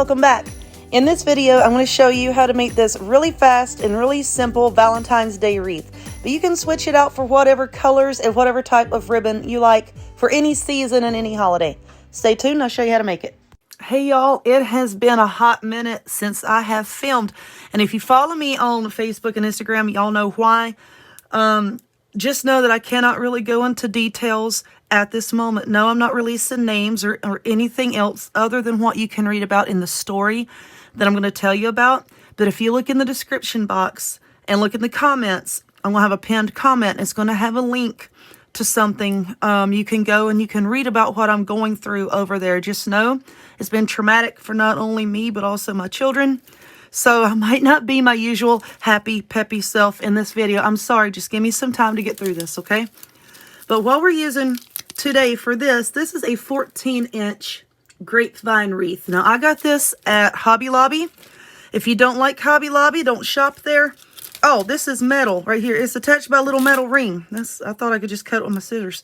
welcome back. In this video, I'm going to show you how to make this really fast and really simple Valentine's Day wreath. But you can switch it out for whatever colors and whatever type of ribbon you like for any season and any holiday. Stay tuned, I'll show you how to make it. Hey y'all, it has been a hot minute since I have filmed. And if you follow me on Facebook and Instagram, y'all know why. Just know that I cannot really go into details at this moment. No, I'm not releasing names or anything else other than what you can read about in the story that I'm going to tell you about. But if you look in the description box and look in the comments, I'm going to have a pinned comment. It's going to have a link to something. You can go and you can read about what I'm going through over there. Just know it's been traumatic for not only me, but also my children. So I might not be my usual happy, peppy self in this video. I'm sorry, just give me some time to get through this, okay? But what we're using today for this is a 14-inch Grapevine Wreath. Now, I got this at Hobby Lobby. If you don't like Hobby Lobby, don't shop there. Oh, this is metal right here. It's attached by a little metal ring. I thought I could just cut it with my scissors.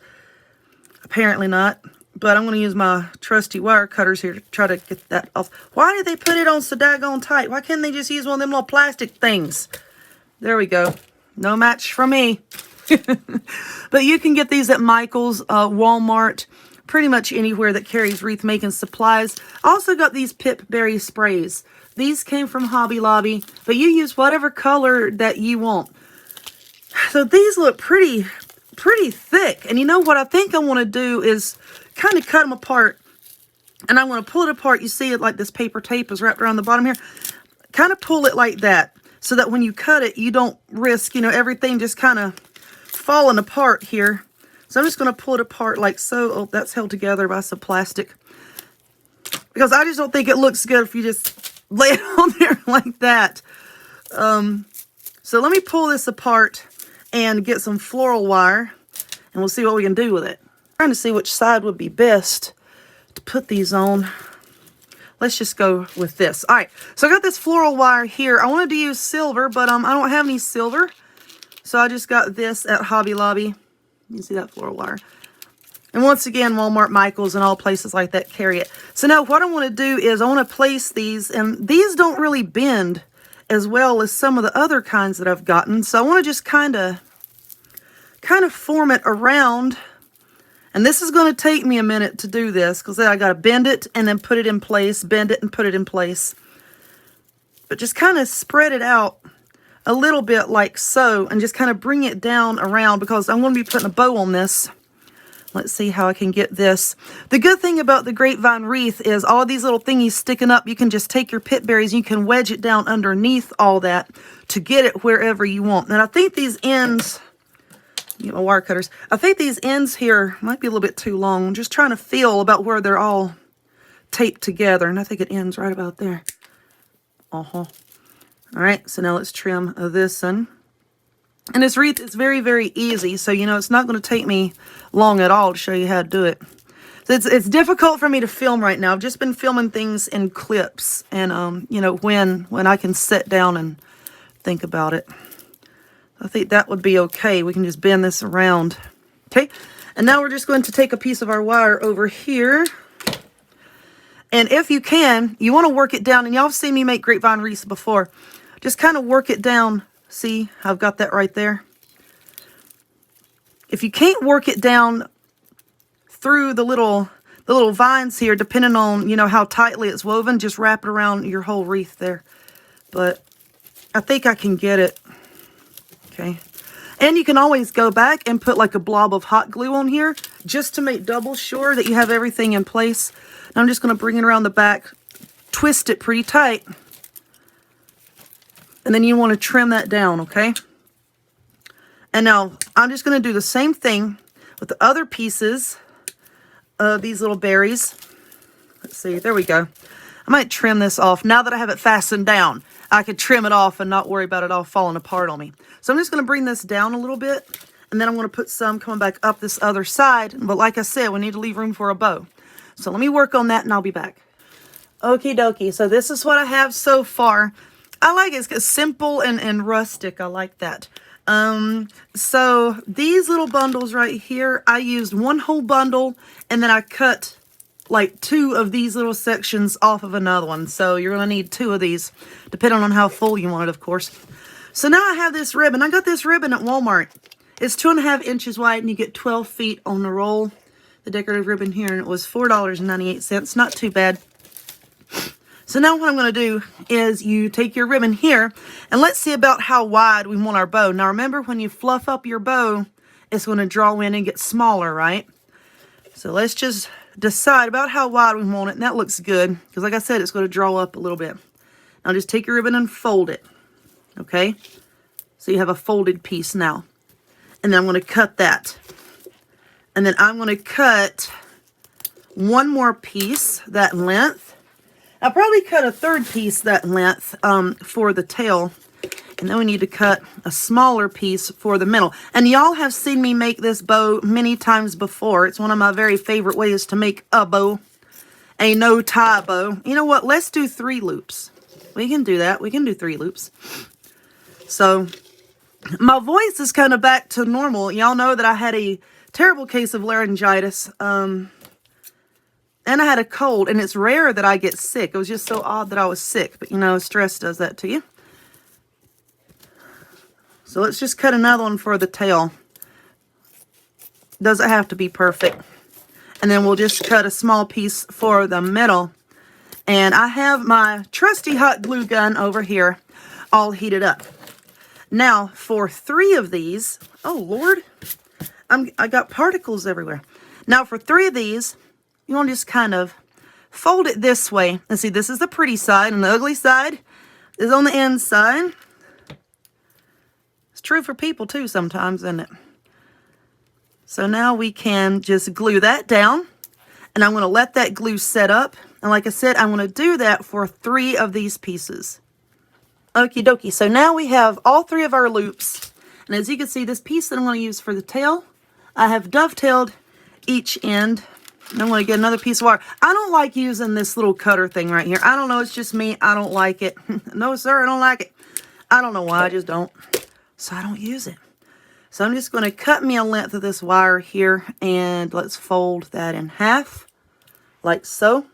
Apparently not. But I'm going to use my trusty wire cutters here to try to get that off. Why did they put it on so daggone tight? Why can't they just use one of them little plastic things? There we go. No match for me. But you can get these at Michael's, Walmart, pretty much anywhere that carries wreath making supplies. I also got these pip berry sprays. These came from Hobby Lobby, but you use whatever color that you want. So these look pretty thick. And you know what I think I want to do is kind of cut them apart. And I'm going to pull it apart. You see it like this paper tape is wrapped around the bottom here. Kind of pull it like that so that when you cut it, you don't risk, everything just kind of falling apart here. So I'm just going to pull it apart like so. Oh, that's held together by some plastic. Because I just don't think it looks good if you just lay it on there like that. So let me pull this apart and get some floral wire. And we'll see what we can do with it. I'm trying to see which side would be best to put these on. Let's just go with this. All right, so I got this floral wire here. I wanted to use silver, but I don't have any silver. So I just got this at Hobby Lobby. You see that floral wire. And once again, Walmart, Michael's, and all places like that carry it. So now what I want to do is I want to place these, and these don't really bend as well as some of the other kinds that I've gotten. So I want to just kind of form it around. And this is going to take me a minute to do this because I got to bend it and then put it in place, bend it and put it in place. But just kind of spread it out a little bit like so and just kind of bring it down around because I'm going to be putting a bow on this. Let's see how I can get this. The good thing about the Grapevine Wreath is all these little thingies sticking up. You can just take your pip berries and you can wedge it down underneath all that to get it wherever you want. And I think these ends... Get my wire cutters. I think these ends here might be a little bit too long. I'm just trying to feel about where they're all taped together. And I think it ends right about there. All right, so now let's trim this one. And this wreath is very, very easy. So, it's not going to take me long at all to show you how to do it. So it's difficult for me to film right now. I've just been filming things in clips. And, when I can sit down and think about it. I think that would be okay. We can just bend this around. Okay. And now we're just going to take a piece of our wire over here. And if you can, you want to work it down. And y'all have seen me make Grapevine wreaths before. Just kind of work it down. See, I've got that right there. If you can't work it down through the little vines here, depending on, how tightly it's woven, just wrap it around your whole wreath there. But I think I can get it. Okay. And you can always go back and put like a blob of hot glue on here just to make double sure that you have everything in place. And I'm just going to bring it around the back, twist it pretty tight. And then you want to trim that down, okay? And now I'm just going to do the same thing with the other pieces of these little berries. Let's see, there we go. I might trim this off. Now that I have it fastened down, I could trim it off and not worry about it all falling apart on me. So I'm just going to bring this down a little bit. And then I'm going to put some coming back up this other side. But like I said, we need to leave room for a bow. So let me work on that and I'll be back. Okie dokie. So this is what I have so far. I like it. It's simple and rustic. I like that. So these little bundles right here, I used one whole bundle and then I cut like 2 of these little sections off of another one. So you're going to need 2 of these, depending on how full you want it, of course. So now I have this ribbon. I got this ribbon at Walmart. It's 2.5 inches wide, and you get 12 feet on the roll. The decorative ribbon here, and it was $4.98. Not too bad. So now what I'm going to do is you take your ribbon here, and let's see about how wide we want our bow. Now remember, when you fluff up your bow, it's going to draw in and get smaller, right? So let's just decide about how wide we want it, and that looks good, because like I said, it's going to draw up a little bit. Now just take your ribbon and fold it, okay? So you have a folded piece now. And then I'm going to cut that. And then I'm going to cut one more piece that length. I'll probably cut a third piece that length for the tail. And then we need to cut a smaller piece for the middle. And y'all have seen me make this bow many times before. It's one of my very favorite ways to make a bow. A no-tie bow. You know what? Let's do 3 loops. We can do that. We can do 3 loops. So my voice is kind of back to normal. Y'all know that I had a terrible case of laryngitis. And I had a cold. And it's rare that I get sick. It was just so odd that I was sick. But, you know, stress does that to you. So let's just cut another one for the tail. Doesn't have to be perfect. And then we'll just cut a small piece for the middle. And I have my trusty hot glue gun over here all heated up. Now, for 3 of these, oh Lord, I got particles everywhere. Now, for 3 of these, you want to just kind of fold it this way. And see, this is the pretty side, and the ugly side is on the inside. It's true for people too sometimes, isn't it? So now we can just glue that down, and I'm going to let that glue set up. And like I said, I'm going to do that for 3 of these pieces. Okie dokie. So now we have all 3 of our loops. And as you can see, this piece that I'm going to use for the tail, I have dovetailed each end. And I'm going to get another piece of wire. I don't like using this little cutter thing right here. I don't know. It's just me. I don't like it. No, sir, I don't like it. I don't know why. I just don't. So I don't use it. So I'm just going to cut me a length of this wire here. And let's fold that in half. Like so.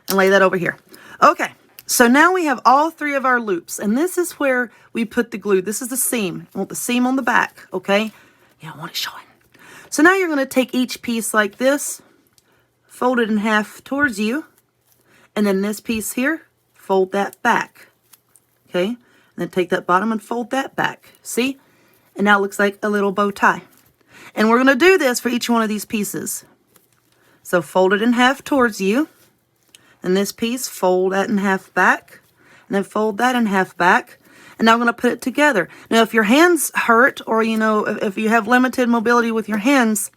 And lay that over here. Okay. So now we have all 3 of our loops. And this is where we put the glue. This is the seam. I want the seam on the back. Okay. You don't want it showing. So now you're going to take each piece like this. Fold it in half towards you. And then this piece here. Fold that back. Okay. And then take that bottom and fold that back. See? And now it looks like a little bow tie. And we're going to do this for each one of these pieces. So fold it in half towards you. And this piece, fold that in half back. And then fold that in half back. And now I'm going to put it together. Now if your hands hurt, or you know, if you have limited mobility with your hands,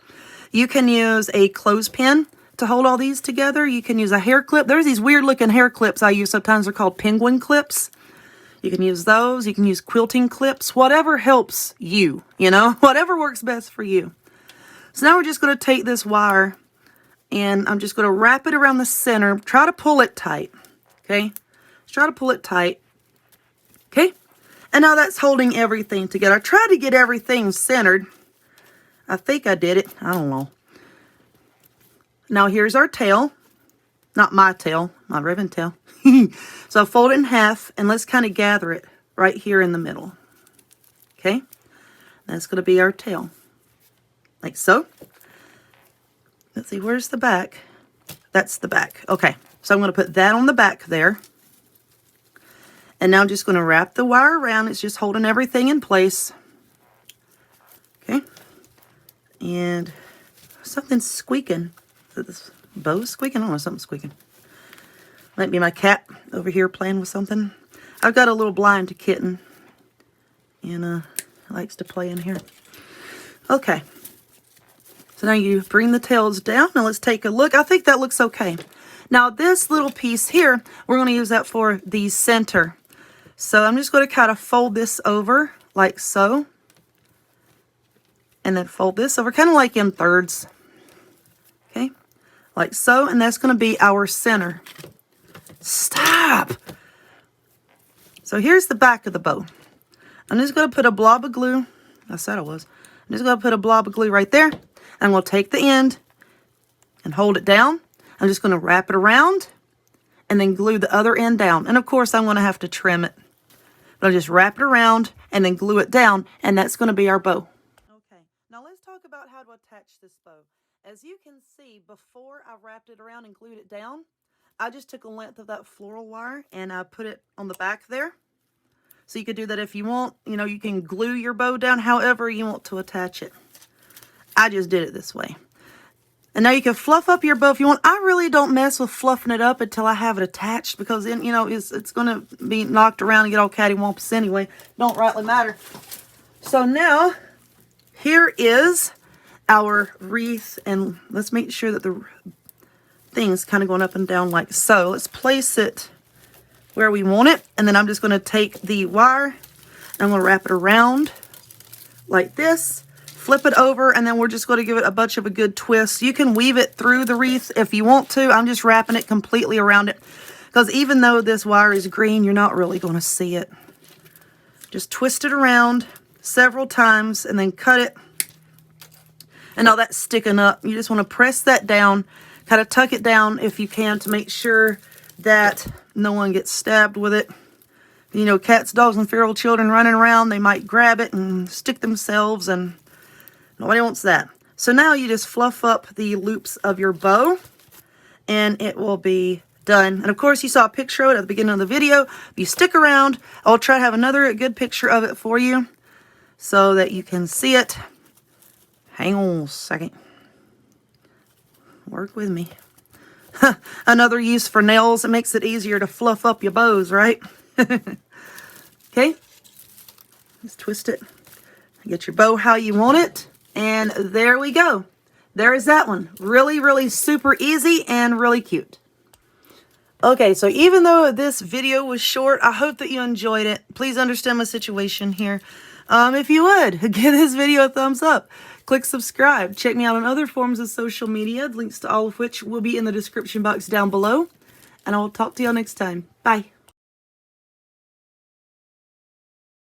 you can use a clothespin to hold all these together. You can use a hair clip. There's these weird looking hair clips I use. Sometimes they're called penguin clips. You can use those. You can use quilting clips. Whatever helps you, you know. Whatever works best for you. So now we're just going to take this wire. And I'm just going to wrap it around the center. Try to pull it tight. Okay. Just try to pull it tight. Okay. And now that's holding everything together. I tried to get everything centered. I think I did it. I don't know. Now here's our tail. Not my tail. My ribbon tail. So fold it in half. And let's kind of gather it right here in the middle. Okay. That's going to be our tail. Like so. Let's see. Where's the back? That's the back. Okay. So I'm going to put that on the back there. And now I'm just going to wrap the wire around. It's just holding everything in place. Okay. And something's squeaking. Is this bow squeaking? I don't know, something's squeaking. Might be my cat over here playing with something. I've got a little blind kitten. And likes to play in here. Okay. So now you bring the tails down. Now let's take a look. I think that looks okay. Now this little piece here, we're going to use that for the center. So I'm just going to kind of fold this over like so. And then fold this over kind of like in thirds. Okay. Like so. And that's going to be our center. Stop. So here's the back of the bow. I'm just going to put a blob of glue. I said I was. I'm just going to put a blob of glue right there. I'm going to take the end and hold it down. I'm just going to wrap it around and then glue the other end down. And of course, I'm going to have to trim it. But I'll just wrap it around and then glue it down, and that's going to be our bow. Okay, now let's talk about how to attach this bow. As you can see, before I wrapped it around and glued it down, I just took a length of that floral wire and I put it on the back there. So you could do that if you want. You know, you can glue your bow down however you want to attach it. I just did it this way. And now you can fluff up your bow if you want. I really don't mess with fluffing it up until I have it attached, because then, you know, it's going to be knocked around and get all cattywampus anyway. Don't rightly matter. So now, here is our wreath, and let's make sure that the thing's kind of going up and down like so. Let's place it where we want it, and then I'm just going to take the wire and I'm going to wrap it around like this. Flip it over, and then we're just going to give it a bunch of a good twist. You can weave it through the wreath if you want to. I'm just wrapping it completely around it, because even though this wire is green, you're not really going to see it. Just twist it around several times and then cut it. And all that's sticking up. You just want to press that down, kind of tuck it down if you can to make sure that no one gets stabbed with it. You know, cats, dogs, and feral children running around, they might grab it and stick themselves, and nobody wants that. So now you just fluff up the loops of your bow, and it will be done. And of course, you saw a picture of it at the beginning of the video. If you stick around, I'll try to have another good picture of it for you so that you can see it. Hang on a second. Work with me. Another use for nails. It makes it easier to fluff up your bows, right? Okay. Just twist it. Get your bow how you want it. And there we go. There is that one. Really, really super easy and really cute. Okay, so even though this video was short, I hope that you enjoyed it. Please understand my situation here. If you would, give this video a thumbs up. Click subscribe. Check me out on other forms of social media, links to all of which will be in the description box down below. And I will talk to y'all next time. Bye.